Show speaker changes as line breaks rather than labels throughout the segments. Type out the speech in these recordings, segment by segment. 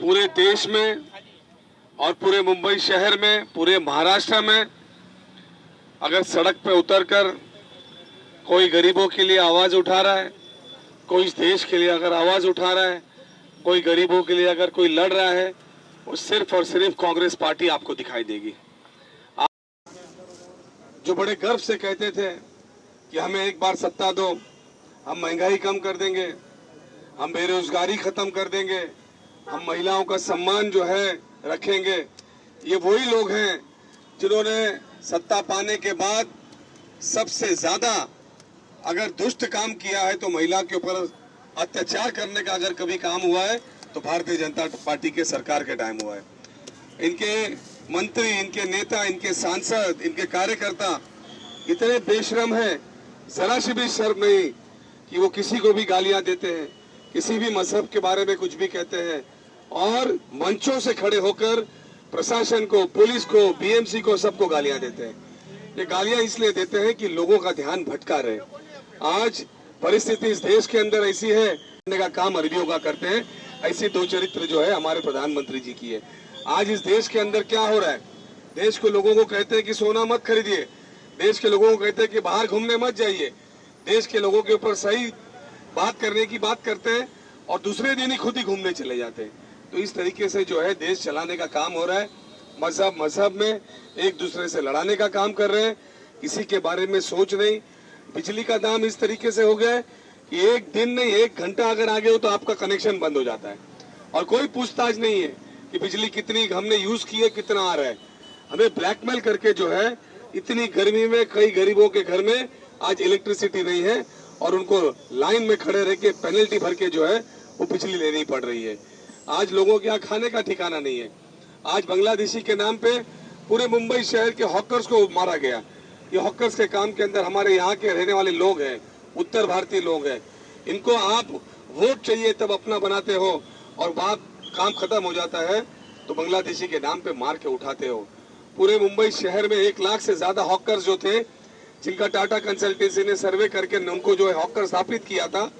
पूरे देश में और पूरे मुंबई शहर में, पूरे महाराष्ट्र में अगर सड़क पे उतरकर कोई गरीबों के लिए आवाज उठा रहा है, कोई इस देश के लिए अगर आवाज उठा रहा है, कोई गरीबों के लिए अगर कोई लड़ रहा है, वो सिर्फ और सिर्फ कांग्रेस पार्टी आपको दिखाई देगी। जो बड़े गर्व से कहते थे कि हमें एक बार सत्ता दो, हम महंगाई कम कर देंगे, हम बेरोजगारी खत्म कर देंगे, हम महिलाओं का सम्मान जो है रखेंगे, ये वही लोग हैं जिन्होंने सत्ता पाने के बाद सबसे ज्यादा अगर दुष्ट काम किया है तो महिला के ऊपर अत्याचार करने का अगर कभी काम हुआ है तो भारतीय जनता पार्टी के सरकार के टाइम हुआ है। इनके मंत्री, इनके नेता, इनके सांसद, इनके कार्यकर्ता इतने बेशरम हैं, जरा सी भी शर्म नहीं कि वो किसी को भी गालियां देते हैं, किसी भी मजहब के बारे में कुछ भी कहते हैं और मंचों से खड़े होकर प्रशासन को, पुलिस को, बीएमसी को, सबको गालियां देते हैं। ये गालियां इसलिए देते हैं कि लोगों का ध्यान भटका रहे। आज परिस्थिति इस देश के अंदर ऐसी है, करने का काम अरबियों का करते हैं, ऐसी दो चरित्र जो है हमारे प्रधानमंत्री जी की है। आज इस देश के अंदर क्या हो रहा है, देश के लोगों को कहते हैं कि सोना मत खरीदिए, देश के लोगों को कहते हैं कि बाहर घूमने मत जाइए, देश के लोगों के ऊपर सही बात करने की बात करते हैं और दूसरे दिन ही खुद ही घूमने चले जाते हैं। तो इस तरीके से जो है देश चलाने का काम हो रहा है। मजहब में एक दूसरे से लड़ाने का काम कर रहे हैं, किसी के बारे में सोच नहीं। बिजली का दाम इस तरीके से हो गया है कि एक दिन नहीं, एक घंटा अगर आगे हो तो आपका कनेक्शन बंद हो जाता है और कोई पूछताछ नहीं है कि बिजली कितनी हमने यूज की है, कितना आ रहा है। हमें ब्लैकमेल करके जो है इतनी गर्मी में कई गरीबों के घर में आज इलेक्ट्रिसिटी नहीं है और उनको लाइन में खड़े रह के पेनल्टी भर के जो है वो बिजली लेनी पड़ रही है। आज लोगों के यहाँ खाने का ठिकाना नहीं है। आज बांग्लादेशी के नाम पे पूरे मुंबई शहर के हॉकर्स को मारा गया। ये हॉकर्स के काम के अंदर हमारे यहाँ के रहने वाले लोग हैं, उत्तर भारतीय लोग हैं। इनको आप वोट चाहिए तब अपना बनाते हो और बात काम खत्म हो जाता है तो बांग्लादेशी के नाम पे मार के उठाते हो। पूरे मुंबई शहर में 1 लाख से ज्यादा हॉकर्स जो थे, जिनका टाटा कंसल्टेंसी ने सर्वे करके उनको जो है हॉकर स्थापित किया था,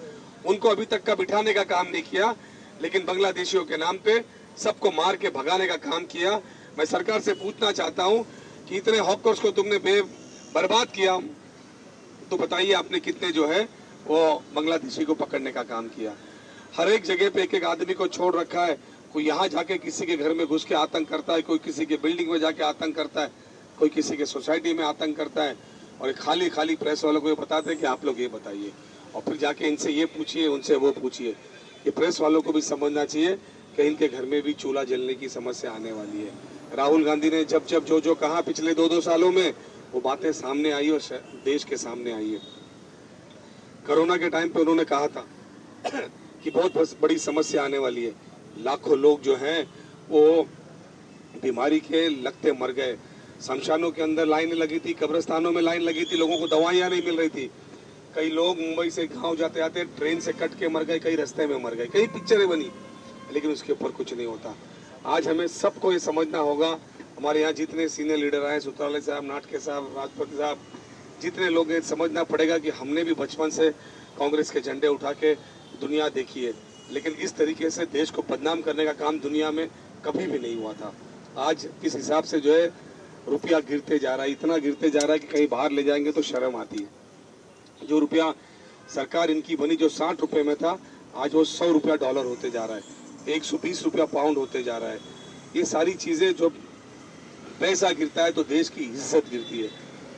उनको अभी तक का बिठाने का काम नहीं किया, लेकिन बांग्लादेशियों के नाम पे सबको मार के भगाने का काम किया। मैं सरकार से पूछना चाहता हूं कि इतने हॉकर्स को तुमने बर्बाद किया तो बताइए आपने कितने जो है वो बांग्लादेशी को पकड़ने का काम किया। हर एक जगह पे एक एक आदमी को छोड़ रखा है। कोई यहाँ जाके किसी के घर में घुस के आतंक करता है, कोई किसी के बिल्डिंग में जाके आतंक करता है, कोई किसी के सोसाइटी में आतंक करता है और खाली खाली प्रेस वालों को ये बताते हैं कि आप लोग ये बताइए और फिर जाके इनसे ये पूछिए, उनसे वो पूछिए। ये प्रेस वालों को भी समझना चाहिए कि इनके घर में भी चूल्हा जलने की समस्या आने वाली है। राहुल गांधी ने जब जब जो कहा पिछले 2-2 सालों में, वो बातें सामने आई और देश के सामने आई है। कोरोना के टाइम पे उन्होंने कहा था कि बहुत बड़ी समस्या आने वाली है। लाखों लोग जो हैं वो बीमारी के लगते मर गए। शमशानों के अंदर लाइनें लगी थी, कब्रिस्तानों में लाइन लगी थी, लोगों को दवाइयां नहीं मिल रही थी। कई लोग मुंबई से गांव जाते आते ट्रेन से कट के मर गए, कई रास्ते में मर गए, कई पिक्चरें बनी, लेकिन उसके ऊपर कुछ नहीं होता। आज हमें सबको ये समझना होगा, हमारे यहाँ जितने सीनियर लीडर आए, सूत्रालय साहब, नाटके साहब, राजपति साहब, जितने लोग हैं, समझना पड़ेगा कि हमने भी बचपन से कांग्रेस के झंडे उठा के दुनिया देखी है, लेकिन इस तरीके से देश को बदनाम करने का काम दुनिया में कभी भी नहीं हुआ था। आज किस हिसाब से जो है रुपया गिरते जा रहा है, इतना गिरते जा रहा है कि कहीं बाहर ले जाएंगे तो शर्म आती है। जो रुपया सरकार इनकी बनी जो 60 रुपए में था, आज वो 100 रुपया डॉलर होते जा रहा है, 120 रुपया पाउंड होते जा रहा है। ये सारी चीजें, जो पैसा गिरता है तो देश की इज्जत गिरती है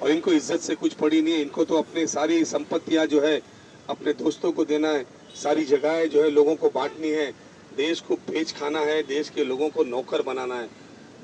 और इनको इज्जत से कुछ पड़ी नहीं है। इनको तो अपने सारी संपत्तियां जो है अपने दोस्तों को देना है, सारी जगहें जो है लोगों को बांटनी है, देश को बेच खाना है, देश के लोगों को नौकर बनाना है।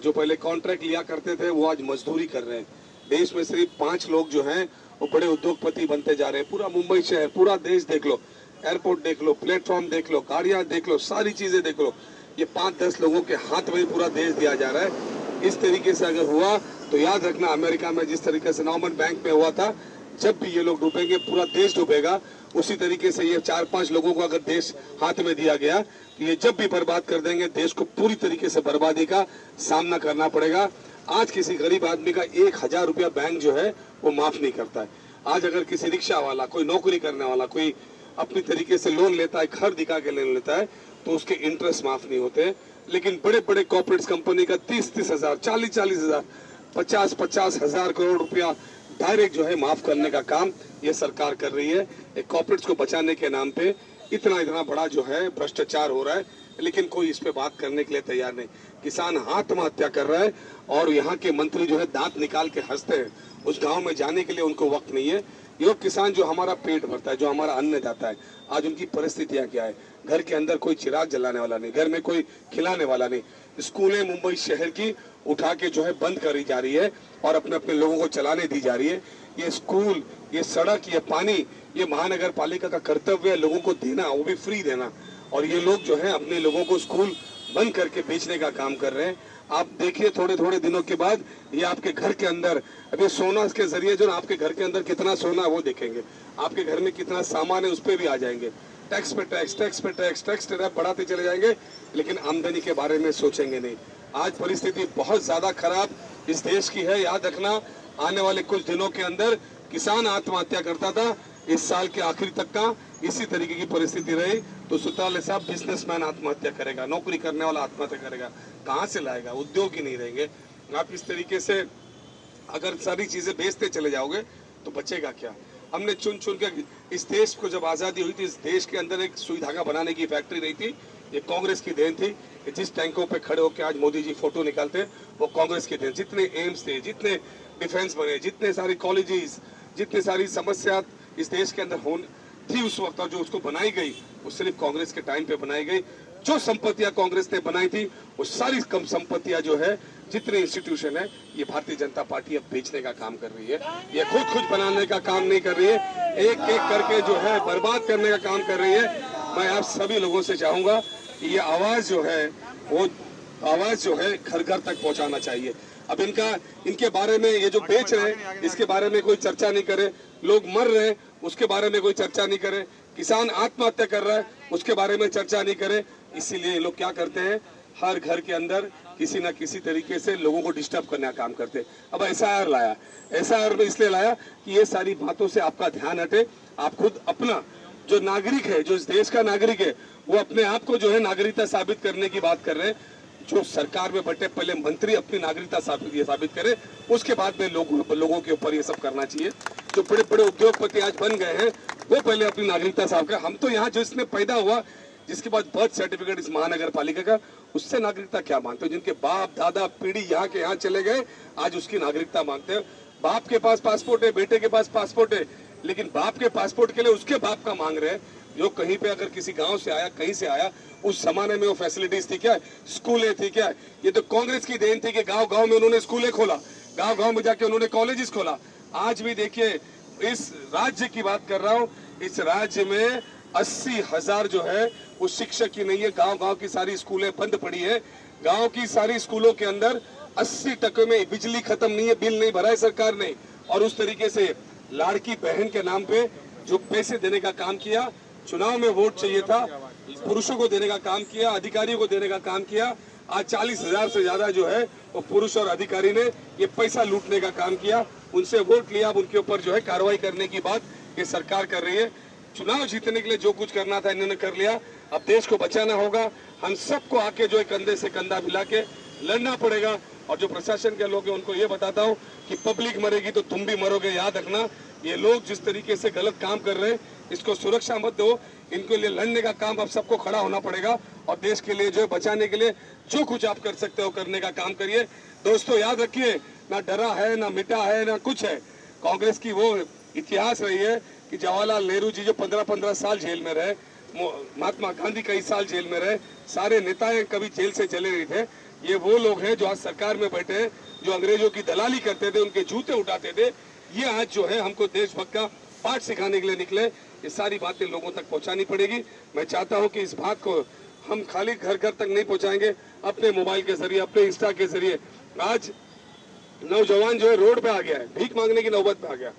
जो पहले कॉन्ट्रैक्ट लिया करते थे वो आज मजदूरी कर रहे हैं। देश में सिर्फ 5 लोग जो हैं वो बड़े उद्योगपति बनते जा रहे हैं। पूरा मुंबई शहर, पूरा देश देख लो, एयरपोर्ट देख लो, प्लेटफॉर्म देख लो, गाड़ियां देख लो, सारी चीजें देख लो, ये 5-10 लोगों के हाथ में पूरा देश दिया जा रहा है। इस तरीके से अगर हुआ तो याद रखना, अमेरिका में जिस तरीके से नॉर्मन बैंक में हुआ था, जब भी ये लोग डूबेंगे पूरा देश डूबेगा। उसी तरीके से ये 4-5 लोगों को अगर देश हाथ में दिया गया तो ये जब भी बर्बाद कर देंगे, देश को पूरी तरीके से बर्बादी का सामना करना पड़ेगा। आज किसी गरीब आदमी का 1000 रुपया बैंक जो है वो माफ नहीं करता है। आज अगर किसी रिक्शा वाला, कोई नौकरी करने वाला, कोई अपनी तरीके से लोन लेता है, घर दिखा के लोन लेता है, तो उसके इंटरेस्ट माफ नहीं होते। लेकिन बड़े बड़े कॉर्पोरेट कंपनी का 30-30 हजार, 40-40 हजार, 50-50 हजार करोड़ रुपया डायरेक्ट जो है माफ करने का काम ये सरकार कर रही है। एक कॉर्पोरेट्स को बचाने के नाम पे इतना बड़ा जो है भ्रष्टाचार हो रहा है, लेकिन कोई इस पे बात करने के लिए तैयार नहीं। किसान आत्महत्या कर रहा है और यहाँ के मंत्री जो है दांत निकाल के हंसते हैं। उस गांव में जाने के लिए उनको वक्त नहीं है। ये किसान जो हमारा पेट भरता है, जो हमारा अन्न जाता है, आज उनकी परिस्थितियां क्या है। घर के अंदर कोई चिराग जलाने वाला नहीं, घर में कोई खिलाने वाला नहीं। स्कूलें मुंबई शहर की उठा के जो है बंद करी जा रही है और अपने अपने लोगों को चलाने दी जा रही है। ये स्कूल, ये सड़क, ये पानी, ये महानगर पालिका का कर्तव्य है लोगों को देना, वो भी फ्री देना। और ये लोग जो है अपने लोगों को स्कूल बंद करके बेचने का काम कर रहे हैं। आप देखिए थोड़े दिनों के बाद ये आपके घर के अंदर, अभी सोना के जरिए जो आपके घर के अंदर कितना सोना है वो देखेंगे, आपके घर में कितना सामान है उस पर भी आ जाएंगे। टैक्स पे टैक्स, टैक्स पे टैक्स, टैक्स बढ़ाते चले जाएंगे, लेकिन आमदनी के बारे में सोचेंगे नहीं। आज परिस्थिति बहुत ज्यादा खराब इस देश की है। याद रखना, आने वाले कुछ दिनों के अंदर किसान आत्महत्या करता था, इस साल के आखिरी तक का इसी तरीके की परिस्थिति रही तो सुताले साहब बिजनेसमैन आत्महत्या करेगा, नौकरी करने वाला आत्महत्या करेगा, कहाँ से लाएगा? उद्योग ही नहीं रहेंगे। आप इस तरीके से अगर सारी चीजें बेचते चले जाओगे तो बचेगा क्या? हमने चुन के इस देश को जब आजादी हुई थी, इस देश के अंदर एक सुई धागा बनाने की फैक्ट्री नहीं थी। ये कांग्रेस की देन थी कि जिस टैंकों पे खड़े होकर आज मोदी जी फोटो निकालते वो कांग्रेस की देन। जितने एम्स थे, जितने डिफेंस बने, जितने सारी कॉलेजेस, जितनी सारी समस्या इस देश के अंदर थी उस वक्त और जो उसको बनाई गई वो सिर्फ कांग्रेस के टाइम पे बनाई गई। जो संपत्तियां कांग्रेस ने बनाई थी वो सारी कम संपत्तियां जो है, जितने इंस्टीट्यूशन है, ये भारतीय जनता पार्टी अब बेचने का काम कर रही है। ये खुद बनाने का काम नहीं कर रही है, एक एक करके जो है बर्बाद करने का काम कर रही है। मैं आप सभी लोगों से चाहूंगा कि ये आवाज जो है वो आवाज जो है घर घर तक पहुंचाना चाहिए। अब इनके बारे में ये जो बेच रहे हैं इसके बारे में कोई चर्चा नहीं करे, लोग मर रहे हैं उसके बारे में कोई चर्चा नहीं करे, किसान आत्महत्या कर रहा है उसके बारे में चर्चा नहीं करे। इसीलिए लोग क्या करते हैं, हर घर के अंदर किसी न किसी तरीके से लोगों को डिस्टर्ब करने का काम करते हैं। अब एसआईआर लाया, एसआईआर इसलिए लाया कि ये सारी बातों से आपका ध्यान हटे। आप खुद अपना जो नागरिक है, जो इस देश का नागरिक है, वो अपने आप को जो है नागरिकता साबित करने की बात कर रहे हैं। जो सरकार में बैठे पहले मंत्री अपनी नागरिकता साबित करे, उसके बाद में लोगों के ऊपर ये सब करना चाहिए। जो बड़े बड़े उद्योगपति आज बन गए हैं वो पहले अपनी नागरिकता साबित करें। हम तो यहाँ जिसने पैदा हुआ, जिसके बाद बर्थ सर्टिफिकेट इस महानगर पालिका का, उससे नागरिकता क्या मांगते हो? जिनके बाप दादा पीढ़ी यहाँ के यहाँ चले गए, आज उसकी नागरिकता मांगते हैं। बाप के पास पासपोर्ट है, बेटे के पास पासपोर्ट है, लेकिन बाप के पासपोर्ट के लिए उसके बाप का मांग रहे हैं। जो कहीं पे अगर किसी गांव से आया, कहीं से आया, उस जमाने में वो फैसिलिटीज थी क्या? स्कूलें थी क्या? ये तो कांग्रेस की देन थी कि गांव गांव में उन्होंने स्कूलें खोला, गांव गांव में जाके उन्होंने कॉलेजेस खोला। आज भी देखिए, इस राज्य की बात कर रहा हूँ, इस राज्य में 80,000 जो है वो शिक्षक ही नहीं है। गांव गांव की सारी स्कूलें बंद पड़ी है। गांव की सारी स्कूलों के अंदर 80% में बिजली खत्म नहीं है, बिल नहीं भरा है सरकार ने। और उस तरीके से लाड़की बहन के नाम पे जो पैसे देने का काम किया, चुनाव में वोट चाहिए था, पुरुषों को देने का काम किया, अधिकारियों को देने का काम किया। आज 40,000 से ज्यादा जो है वो पुरुष और अधिकारी ने ये पैसा लूटने का काम किया, उनसे वोट लिया। अब उनके ऊपर जो है कार्रवाई करने की बात ये सरकार कर रही है। चुनाव जीतने के लिए जो कुछ करना था इन्होंने कर लिया। अब देश को बचाना होगा, हम सबको आके जो है कंधे से कंधा मिला के लड़ना पड़ेगा। और जो प्रशासन के लोग हैं उनको ये बताता हूँ कि पब्लिक मरेगी तो तुम भी मरोगे। याद रखना, ये लोग जिस तरीके से गलत काम कर रहे हैं इसको सुरक्षा मत दो। इनके लिए लड़ने का काम अब सबको खड़ा होना पड़ेगा और देश के लिए जो है बचाने के लिए जो कुछ आप कर सकते हो करने का काम करिए। दोस्तों याद रखिए, ना डरा है, ना मिटा है, ना कुछ है। कांग्रेस की वो इतिहास रही है कि जवाहरलाल नेहरू जी जो 15-15 साल जेल में रहे, महात्मा गांधी कई साल जेल में रहे, सारे नेताएं कभी जेल से चले नहीं थे। ये वो लोग हैं जो आज सरकार में बैठे हैं, जो अंग्रेजों की दलाली करते थे, उनके जूते उठाते थे। ये आज जो है हमको देशभक्त का पाठ सिखाने के लिए निकले। ये सारी बातें लोगों तक पहुंचानी पड़ेगी। मैं चाहता हूं कि इस बात को हम खाली घर घर तक नहीं पहुंचाएंगे, अपने मोबाइल के जरिए, अपने इंस्टा के जरिए। आज नौजवान जो है रोड पे आ गया है, भीख मांगने की नौबत पे आ गया।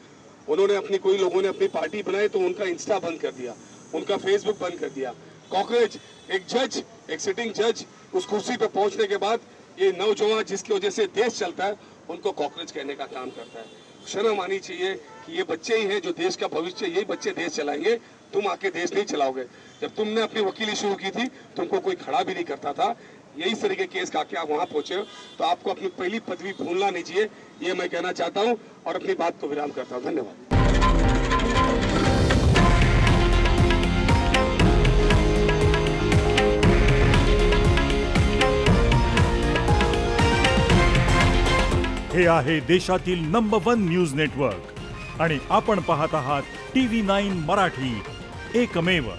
उन्होंने अपनी, कोई लोगों ने अपनी पार्टी बनाई तो उनका इंस्टा बंद कर दिया, उनका फेसबुक बंद कर दिया। कॉकरोच, एक जज, एक सिटिंग जज उस कुर्सी पे पहुंचने के बाद ये नौजवान जिसकी वजह से देश चलता है उनको कॉकरोच कहने का काम करता है। शर्म आनी चाहिए कि ये बच्चे ही हैं जो देश का भविष्य, यही बच्चे देश चलाएंगे। तुम आके देश नहीं चलाओगे। जब तुमने अपनी वकीली शुरू की थी तुमको कोई खड़ा भी नहीं करता था। यही तरह के केस का आप वहां पहुंचे हो, तो आपको अपनी पहली पदवी भूलना नहीं चाहिए, ये मैं कहना चाहता हूं और अपनी बात को विराम करता हूं। धन्यवाद।
हे आहे देशातील नंबर 1 न्यूज नेटवर्क आणि आपण पाहत आहात TV9 मराठी, एकमेव।